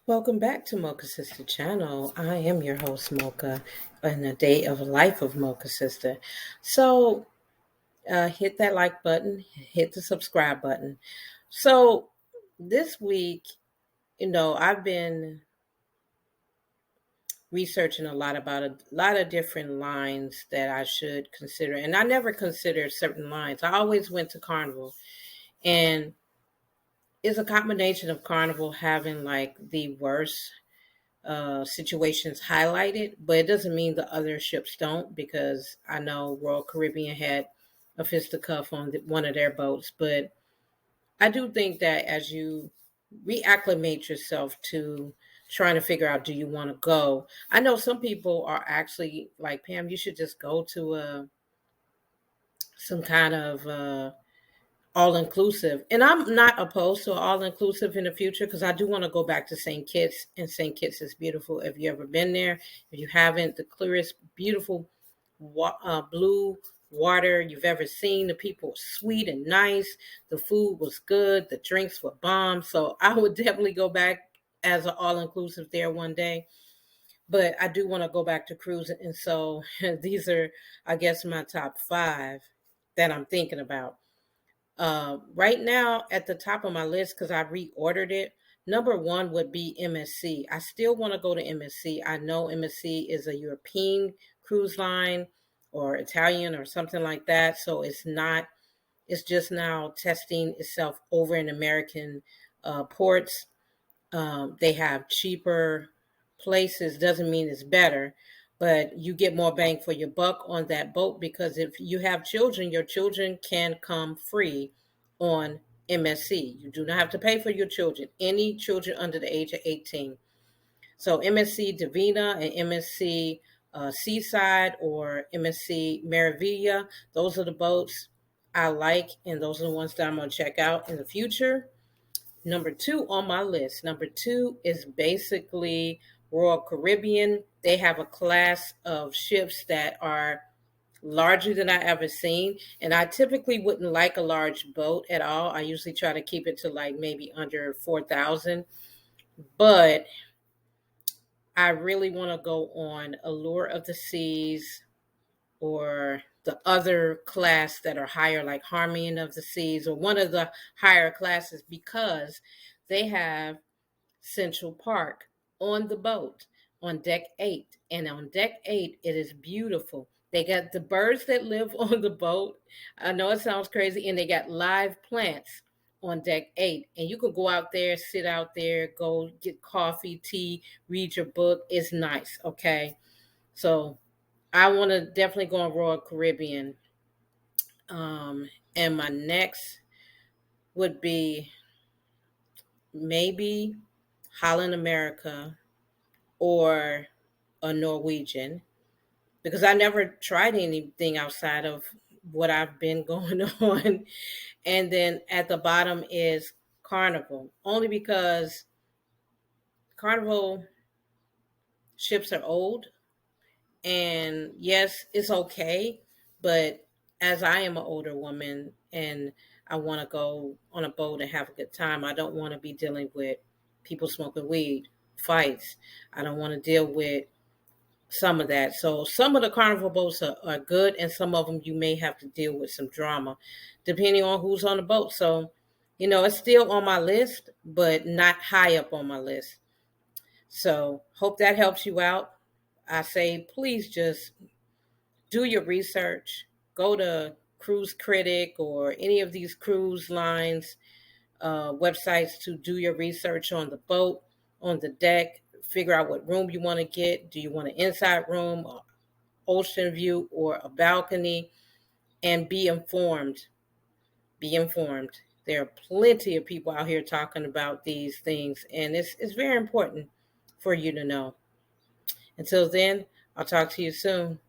Welcome back to Mocha Sister channel. I am your host Mocha in a day of life of Mocha Sister. So hit that like button, hit the subscribe button. So this week, I've been researching a lot about a lot of different lines that I should consider, and I never considered certain lines. I always went to Carnival, and it's a combination of Carnival having like the worst situations highlighted, but it doesn't mean the other ships don't, because I know Royal Caribbean had a fisticuff on one of their boats. But I do think that as you reacclimate yourself to trying to figure out, do you want to go? I know some people are actually like, Pam, you should just go to some kind of all inclusive. And I'm not opposed to all inclusive in the future, because I do want to go back to St. Kitts, and St. Kitts is beautiful. If you ever been there, if you haven't, the clearest, beautiful blue water you've ever seen. The people were sweet and nice. The food was good. The drinks were bomb. So I would definitely go back as an all inclusive there one day. But I do want to go back to cruising. And so these are, I guess, my top five that I'm thinking about. Right now, at the top of my list, because I reordered it, number one would be MSC. I still want to go to MSC. I know MSC is a European cruise line or Italian or something like that. So it's just now testing itself over in American ports. They have cheaper places, doesn't mean it's better, but you get more bang for your buck on that boat, because if you have children, your children can come free on MSC. You do not have to pay for your children, any children under the age of 18. So MSC Divina and MSC Seaside or MSC Meraviglia, those are the boats I like, and those are the ones that I'm going to check out in the future. Number two on my list. Number two is basically Royal Caribbean. They have a class of ships that are larger than I ever seen. And I typically wouldn't like a large boat at all. I usually try to keep it to like maybe under 4,000. But I really want to go on Allure of the Seas or the other class that are higher, like Harmony of the Seas, or one of the higher classes, because they have Central Park on the boat on deck 8. And on deck 8, it is beautiful. They got the birds that live on the boat. I know it sounds crazy. And they got live plants on deck 8. And you can go out there, sit out there, go get coffee, tea, read your book. It's nice. Okay. So I want to definitely go on Royal Caribbean. And my next would be maybe Holland America or a Norwegian, because I never tried anything outside of what I've been going on. And then at the bottom is Carnival, only because Carnival ships are old. And yes, it's okay. But as I am an older woman and I want to go on a boat and have a good time, I don't want to be dealing with people smoking weed, fights. I don't want to deal with some of that. So some of the carnival boats are good, and some of them you may have to deal with some drama, depending on who's on the boat. So, it's still on my list, but not high up on my list. So hope that helps you out. I say please just do your research. Go to Cruise Critic or any of these cruise lines websites to do your research on the boat, on the deck. Figure out what room you want to get. Do you want an inside room, or ocean view, or a balcony? And be informed. Be informed. There are plenty of people out here talking about these things, and it's very important for you to know. Until then, I'll talk to you soon.